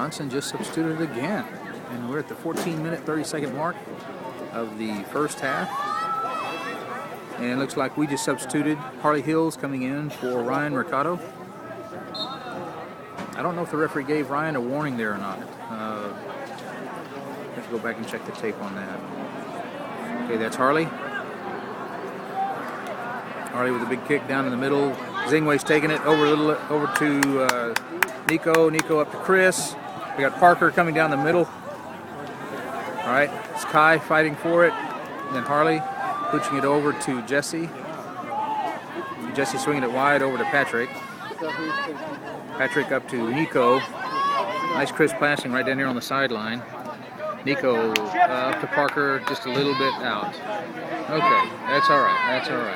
Johnson just substituted again. And we're at the 14-minute, 30-second mark of the first half. And it looks like we just substituted Harley Hills coming in for Ryan Mercado. I don't know if the referee gave Ryan a warning there or not. I have to go back and check the tape on that. Okay, that's Harley. Harley with a big kick down in the middle. Zingway's taking it over to Nico. Nico up to Chris. We got Parker coming down the middle. All right, it's Kai fighting for it. And then Harley pushing it over to Jesse. Jesse swinging it wide over to Patrick. Patrick up to Nico. Nice crisp passing right down here on the sideline. Nico up to Parker, just a little bit out. Okay, that's all right. That's all right.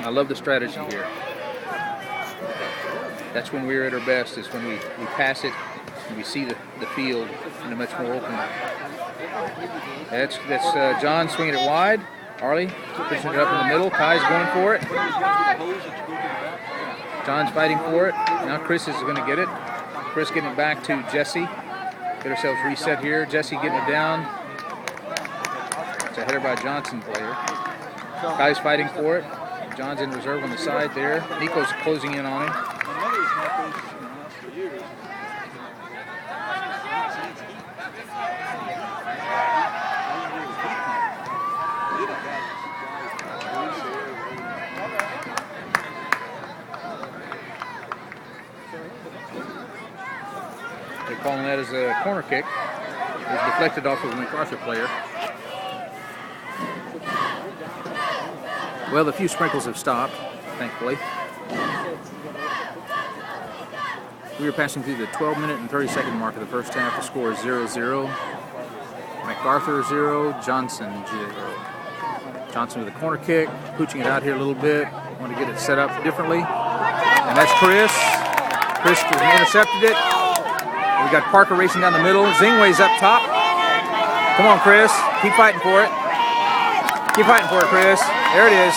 I love the strategy here. That's when we're at our best, is when we pass it and we see the field in a much more open. That's John swinging it wide. Harley pushing it up in the middle. Kai's going for it. John's fighting for it. Now Chris is going to get it. Chris getting it back to Jesse. Get ourselves reset here. Jesse getting it down. It's a header by Johnson player. Kai's fighting for it. John's in reserve on the side there. Nico's closing in on him. They're calling that as a corner kick. It was deflected off of a MacArthur player. Well, the few sprinkles have stopped, thankfully. We are passing through the 12-minute and 30-second mark of the first half. The score is 0-0. MacArthur 0, Johnson 0. Johnson with a corner kick, pooching it out here a little bit. Want to get it set up differently. And that's Chris. Chris intercepted it. We got Parker racing down the middle. Zingway's up top. Come on, Chris. Keep fighting for it. Keep fighting for it, Chris. There it is.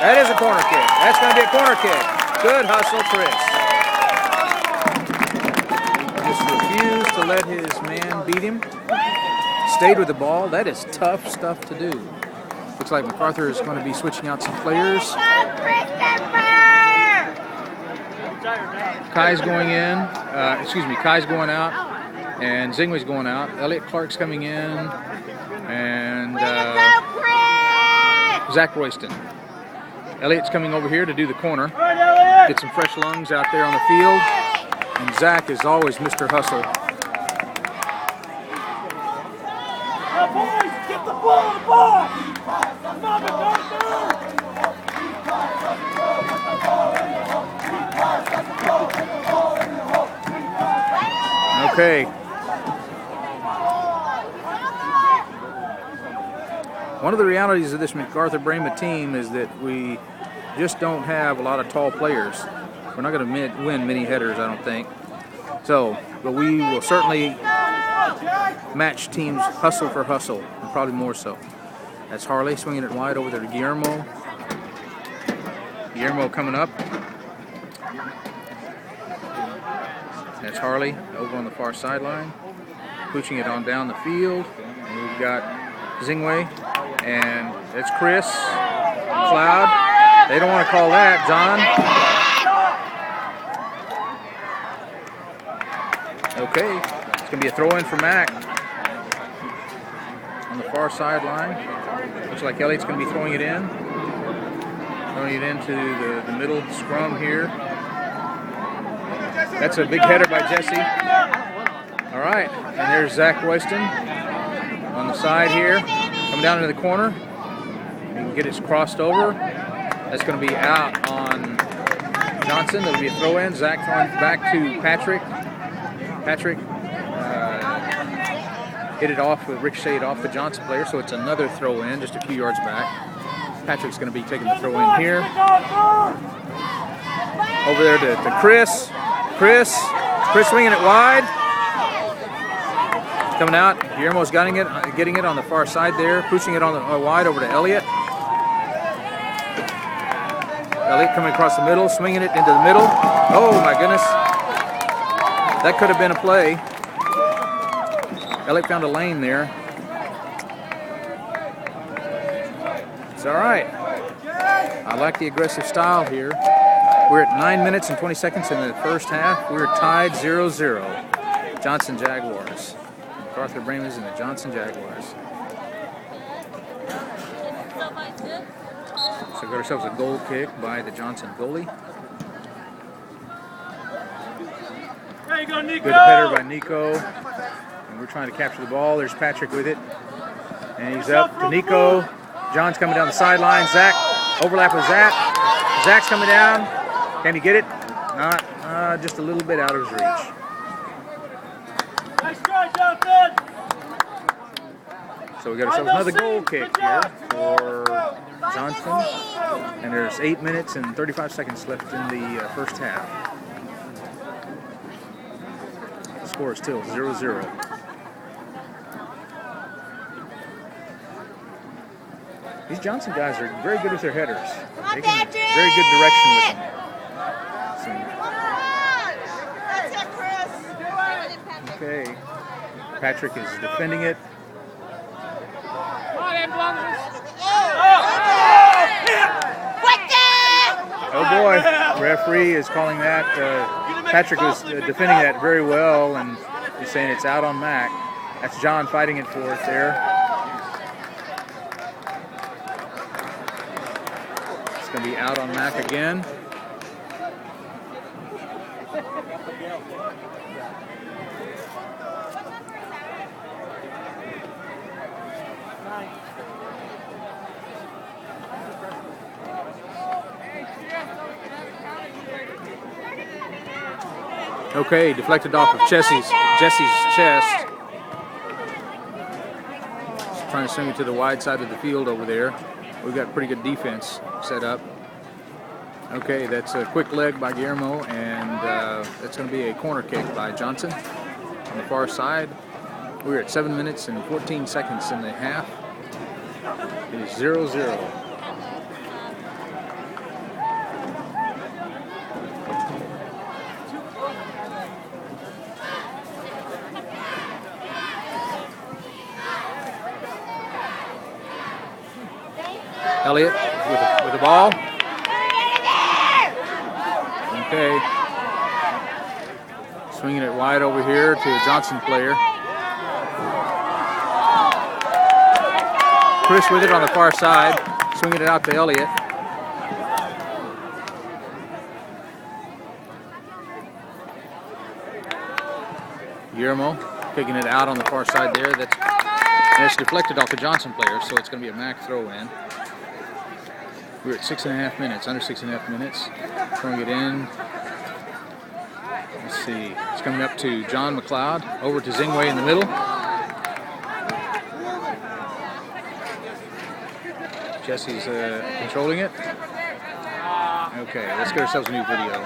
That is a corner kick. That's going to be a corner kick. Good hustle, Chris. Just refused to let his man beat him. Stayed with the ball. That is tough stuff to do. Looks like MacArthur is going to be switching out some players. Kai's going in. Kai's going out. And Zingway's going out. Elliot Clark's coming in. And Zach Royston. Elliot's coming over here to do the corner. Get some fresh lungs out there on the field. And Zach is always Mr. Hustle. Now, boys, get the ball on the box! Come on, MacArthur! Okay. One of the realities of this MacArthur Brahmas team is that we just don't have a lot of tall players. We're not going to win many headers, I don't think. So, but we will certainly match teams hustle for hustle, and probably more so. That's Harley swinging it wide over there to Guillermo. Guillermo coming up. That's Harley over on the far sideline, pushing it on down the field. And we've got Zingway, and it's Chris. Cloud. They don't want to call that, John. Okay, it's going to be a throw-in for Mac on the far sideline. Looks like Elliott's going to be throwing it in. Throwing it into the middle scrum here. That's a big header by Jesse. All right, and there's Zach Royston on the side here. Coming down into the corner. You can get it crossed over. That's going to be out on Johnson. That'll be a throw-in. Zach throwing back to Patrick. Patrick hit it off with ricocheted off the Johnson player, so it's another throw-in just a few yards back. Patrick's going to be taking the throw-in here. Over there to Chris. Chris swinging it wide. Coming out. Guillermo's getting it on the far side there, pushing it on the wide over to Elliott. Elliott coming across the middle, swinging it into the middle. Oh my goodness. That could have been a play. Elliott found a lane there. It's all right. I like the aggressive style here. We're at 9 minutes and 20 seconds in the first half. We're tied 0-0. Johnson Jaguars. MacArthur Brahmas and the Johnson Jaguars. So we got ourselves a goal kick by the Johnson goalie. There you go, Nico. Good header by Nico. And we're trying to capture the ball. There's Patrick with it. And he's up to Nico. John's coming down the sideline. Zach, overlap with Zach. Zach's coming down. Can he get it? Not, just a little bit out of his reach. Nice try, Johnson. So we got ourselves another goal kick here for Johnson. And there's 8 minutes and 35 seconds left in the first half. The score is still 0-0. These Johnson guys are very good with their headers. They get very good direction with them. Okay, Patrick is defending it. Oh boy, referee is calling that. Patrick was defending that very well, and he's saying it's out on Mac. That's John fighting it for it there. It's going to be out on Mac again. Okay, deflected off of Jesse's chest. Just trying to swing it to the wide side of the field over there. We've got pretty good defense set up. Okay, that's a quick leg by Guillermo, and that's going to be a corner kick by Johnson on the far side. We're at 7 minutes and 14 seconds in the half. It is 0-0. Elliott with the ball. Okay. Swinging it wide over here to a Johnson player. Chris with it on the far side. Swinging it out to Elliott. Guillermo kicking it out on the far side there. It's deflected off the Johnson player, so it's going to be a Mac throw in. We're at 6.5 minutes, under 6.5 minutes. Throwing it in. Let's see. It's coming up to John McLeod. Over to Zingway in the middle. Jesse's controlling it. Okay, let's get ourselves a new video.